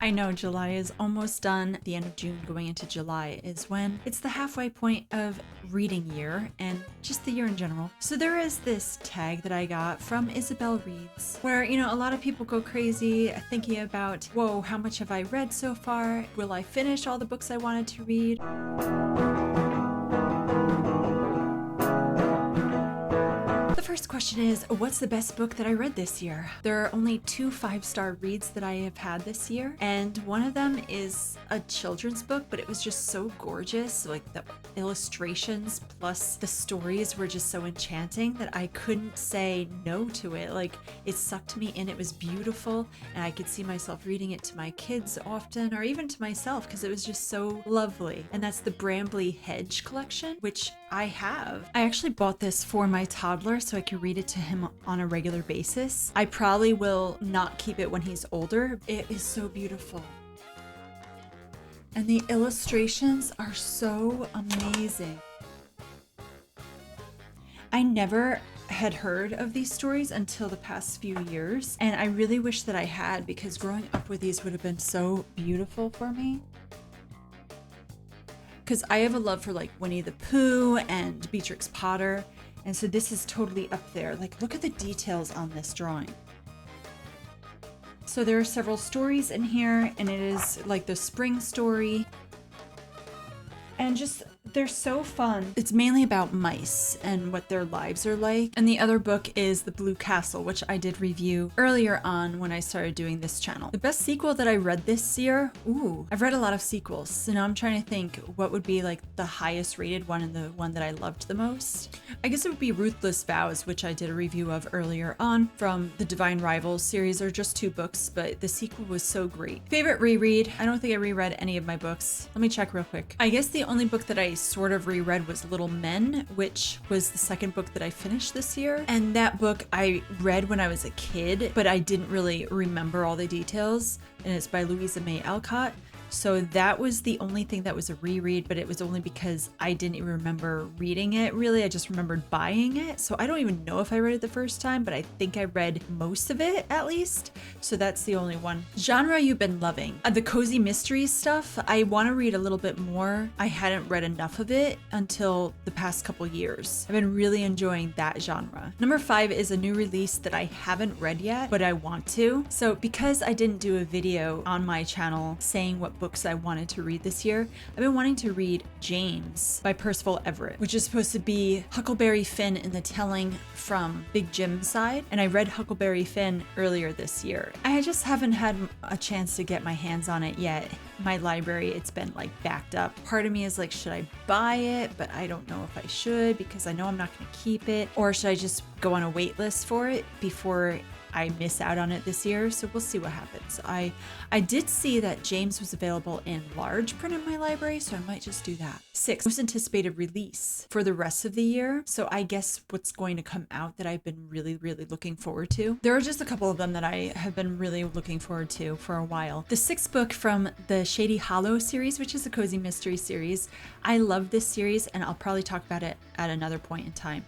I know July is almost done. The end of June going into July is when it's the halfway point of reading year and just the year in general. So there is this tag that I got from Isabel Reads where, a lot of people go crazy thinking about, whoa, how much have I read so far? Will I finish all the books I wanted to read? The first question is, what's the best book that I read this year? There are only 2 5-star reads that I have had this year, and one of them is a children's book, but it was just so gorgeous. Like the illustrations plus the stories were just so enchanting that I couldn't say no to it. Like it sucked me in. It was beautiful, and I could see myself reading it to my kids often, or even to myself, because it was just so lovely. And that's the Brambley Hedge collection, which I have. I actually bought this for my toddler so I could read it to him on a regular basis. I probably will not keep it when he's older. It is so beautiful. And the illustrations are so amazing. I never had heard of these stories until the past few years, and I really wish that I had, because growing up with these would have been so beautiful for me. Because I have a love for like Winnie the Pooh and Beatrix Potter, and so this is totally up there. Like, look at the details on this drawing. So there are several stories in here, and it is like the spring story. And just, they're so fun. It's mainly about mice and what their lives are like. And the other book is The Blue Castle, which I did review earlier on when I started doing this channel. The best sequel that I read this year, I've read a lot of sequels. So now I'm trying to think what would be like the highest rated one and the one that I loved the most. I guess it would be Ruthless Vows, which I did a review of earlier on from the Divine Rivals series. Are just 2 books, but the sequel was so great. Favorite reread? I don't think I reread any of my books. Let me check real quick. I guess the only book that I sort of reread was Little Men, which was the second book that I finished this year. And that book I read when I was a kid, but I didn't really remember all the details. And it's by Louisa May Alcott. So that was the only thing that was a reread, but it was only because I didn't even remember reading it, really. I just remembered buying it. So I don't even know if I read it the first time, but I think I read most of it at least. So that's the only one. Genre you've been loving. The cozy mysteries stuff, I want to read a little bit more. I hadn't read enough of it until the past couple years. I've been really enjoying that genre. Number 5 is a new release that I haven't read yet, but I want to. So because I didn't do a video on my channel saying what books I wanted to read this year, I've been wanting to read James by Percival Everett, which is supposed to be Huckleberry Finn in the telling from Big Jim's side. And I read Huckleberry Finn earlier this year. I just haven't had a chance to get my hands on it yet. My library, it's been like backed up. Part of me is like, should I buy it? But I don't know if I should, because I know I'm not going to keep it. Or should I just go on a wait list for it before I miss out on it this year? So we'll see what happens. I did see that James was available in large print in my library, so I might just do that. 6, most anticipated release for the rest of the year. So I guess what's going to come out that I've been really, really looking forward to. There are just a couple of them that I have been really looking forward to for a while. The 6th book from the Shady Hollow series, which is a cozy mystery series. I love this series, and I'll probably talk about it at another point in time.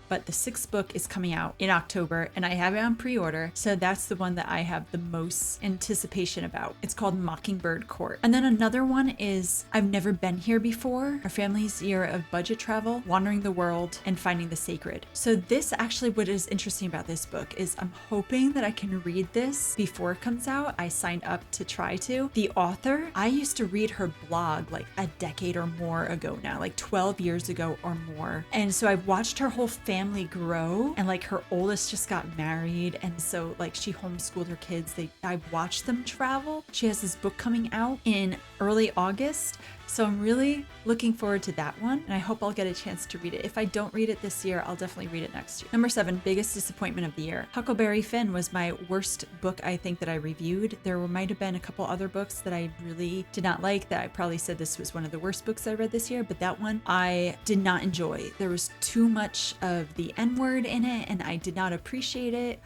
But the 6th book is coming out in October, and I have it on pre-order. So that's the one that I have the most anticipation about. It's called Mockingbird Court. And then another one is I've Never Been Here Before, Our Family's Year of Budget Travel, Wandering the World, and Finding the Sacred. So this actually, what is interesting about this book is I'm hoping that I can read this before it comes out. I signed up to try to. The author, I used to read her blog like a decade or more ago now, like 12 years ago or more. And so I've watched her whole family grow, and like her oldest just got married, and so like she homeschooled her kids. I watched them travel. She has this book coming out in early August, so I'm really looking forward to that one, and I hope I'll get a chance to read it. If I don't read it this year, I'll definitely read it next year. Number 7, biggest disappointment of the year. Huckleberry Finn was my worst book, I think, that I reviewed. There might have been a couple other books that I really did not like that I probably said this was one of the worst books I read this year, but that one I did not enjoy. There was too much of the N-word in it, and I did not appreciate it.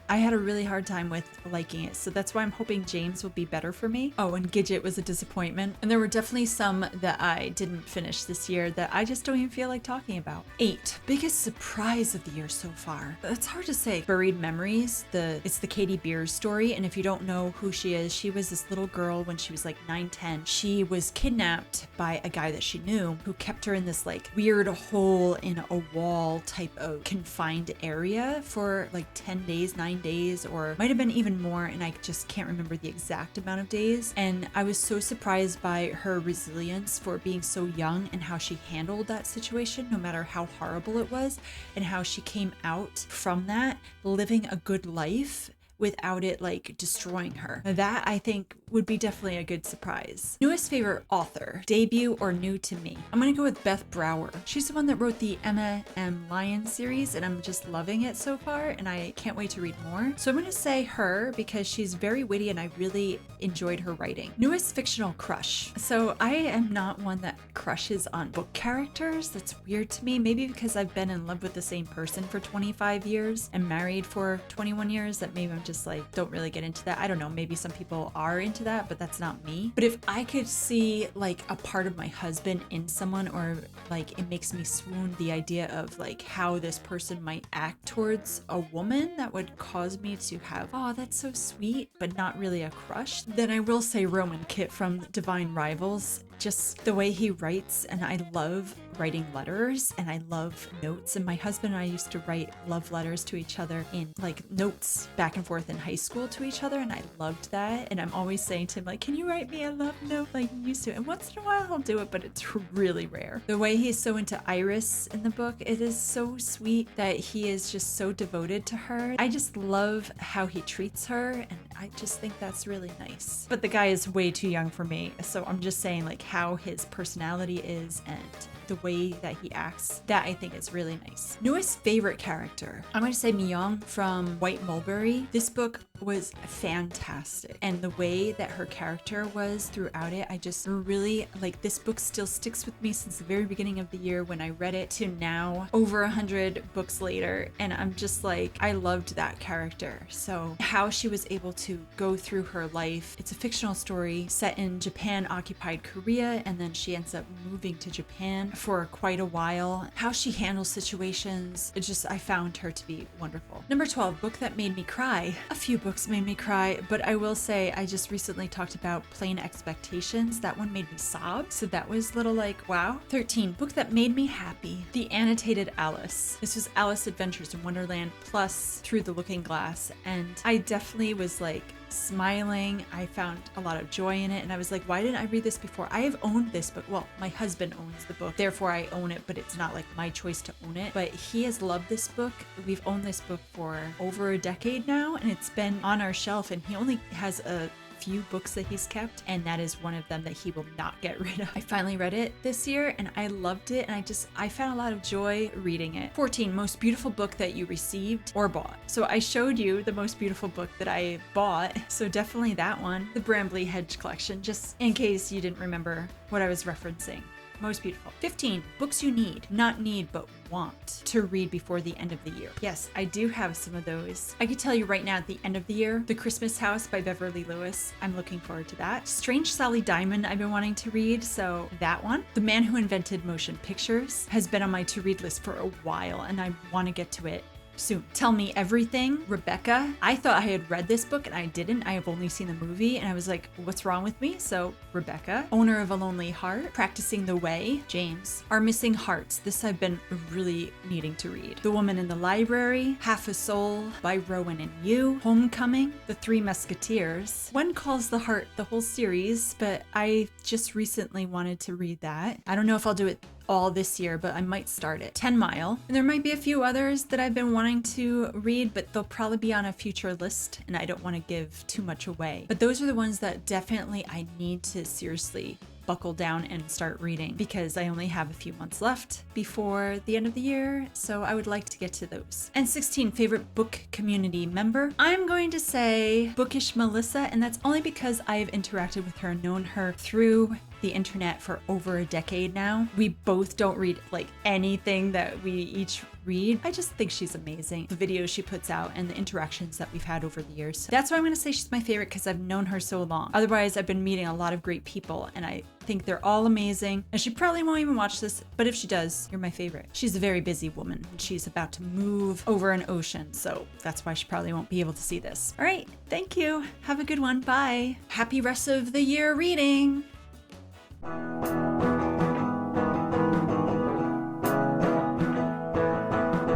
I had a really hard time with liking it. So that's why I'm hoping James will be better for me. Oh, and Gidget was a disappointment. And there were definitely some that I didn't finish this year that I just don't even feel like talking about. 8. Biggest surprise of the year so far. It's hard to say. Buried Memories. It's the Katie Beers story. And if you don't know who she is, she was this little girl when she was like 9, 10. She was kidnapped by a guy that she knew who kept her in this like weird hole in a wall type of confined area for like 10 days, 9 days, or might have been even more. And I just can't remember the exact amount of days. And I was so surprised by her resilience for being so young and how she handled that situation, no matter how horrible it was, and how she came out from that living a good life without it like destroying her. That I think would be definitely a good surprise. Newest favorite author, debut or new to me? I'm gonna go with Beth Brower. She's the one that wrote the Emma M. Lyon series, and I'm just loving it so far, and I can't wait to read more. So I'm gonna say her because she's very witty and I really enjoyed her writing. Newest fictional crush. So I am not one that crushes on book characters. That's weird to me. Maybe because I've been in love with the same person for 25 years and married for 21 years that maybe I'm just like, don't really get into that. I don't know. Maybe some people are into that, but that's not me. But if I could see like a part of my husband in someone, or like it makes me swoon the idea of like how this person might act towards a woman that would cause me to have, oh, that's so sweet, but not really a crush, then I will say Roman Kit from Divine Rivals. Just the way he writes, and I love writing letters and I love notes, and my husband and I used to write love letters to each other in like notes back and forth in high school to each other, and I loved that. And I'm always saying to him like, can you write me a love note like you used to? And once in a while he'll do it, but it's really rare. The way he's so into Iris in the book, it is so sweet that he is just so devoted to her. I just love how he treats her, and I just think that's really nice. But the guy is way too young for me, so I'm just saying like how his personality is and the way that he acts, that I think is really nice. Newest favorite character. I'm going to say Myung from White Mulberry. This book was fantastic, and the way that her character was throughout it, I just really like. This book still sticks with me since the very beginning of the year when I read it to now, over 100 books later, and I'm just like, I loved that character. So how she was able to go through her life. It's a fictional story set in Japan occupied Korea, and then she ends up moving to Japan for quite a while. How she handles situations, I found her to be wonderful. Number 12, book that made me cry. A few books made me cry, but I will say I just recently talked about Plain Expectations. That one made me sob, so that was a little like, wow. 13, book that made me happy. The Annotated Alice. This was Alice Adventures in Wonderland plus Through the Looking Glass, and I definitely was like smiling. I found a lot of joy in it, and I was like, why didn't I read this before? I have owned this book. Well, my husband owns the book, therefore I own it, but it's not like my choice to own it. But he has loved this book. We've owned this book for over a decade now, and it's been on our shelf, and he only has a few books that he's kept, and that is one of them that he will not get rid of. I finally read it this year and I loved it, and I found a lot of joy reading it. 14, most beautiful book that you received or bought. So I showed you the most beautiful book that I bought, so definitely that one, the Brambley Hedge collection, just in case you didn't remember what I was referencing. Most beautiful. 15, books you need, not need, but want to read before the end of the year. Yes, I do have some of those. I could tell you right now at the end of the year, The Christmas House by Beverly Lewis. I'm looking forward to that. Strange Sally Diamond I've been wanting to read, so that one. The Man Who Invented Motion Pictures has been on my to-read list for a while, and I want to get to it soon. Tell Me Everything, Rebecca. I thought I had read this book and I didn't. I have only seen the movie, and I was like, what's wrong with me? So Rebecca. Owner of a Lonely Heart, Practicing the Way, James. Our Missing Hearts. This I've been really needing to read. The Woman in the Library, Half a Soul by Rowan and You, Homecoming, The Three Musketeers. One Calls the Heart, the whole series, but I just recently wanted to read that. I don't know if I'll do it all this year, but I might start it. 10 Mile. And there might be a few others that I've been wanting to read, but they'll probably be on a future list, and I don't want to give too much away. But those are the ones that definitely I need to seriously buckle down and start reading, because I only have a few months left before the end of the year, so I would like to get to those. And 16, favorite book community member. I'm going to say Bookish Melissa, and that's only because I have interacted with her, known her through the internet for over a decade now. We both don't read like anything that we each read. I just think she's amazing. The videos she puts out and the interactions that we've had over the years. So that's why I'm going to say she's my favorite, because I've known her so long. Otherwise, I've been meeting a lot of great people and I think they're all amazing. And she probably won't even watch this, but if she does, you're my favorite. She's a very busy woman. She's about to move over an ocean, so that's why she probably won't be able to see this. All right, thank you. Have a good one. Bye. Happy rest of the year reading.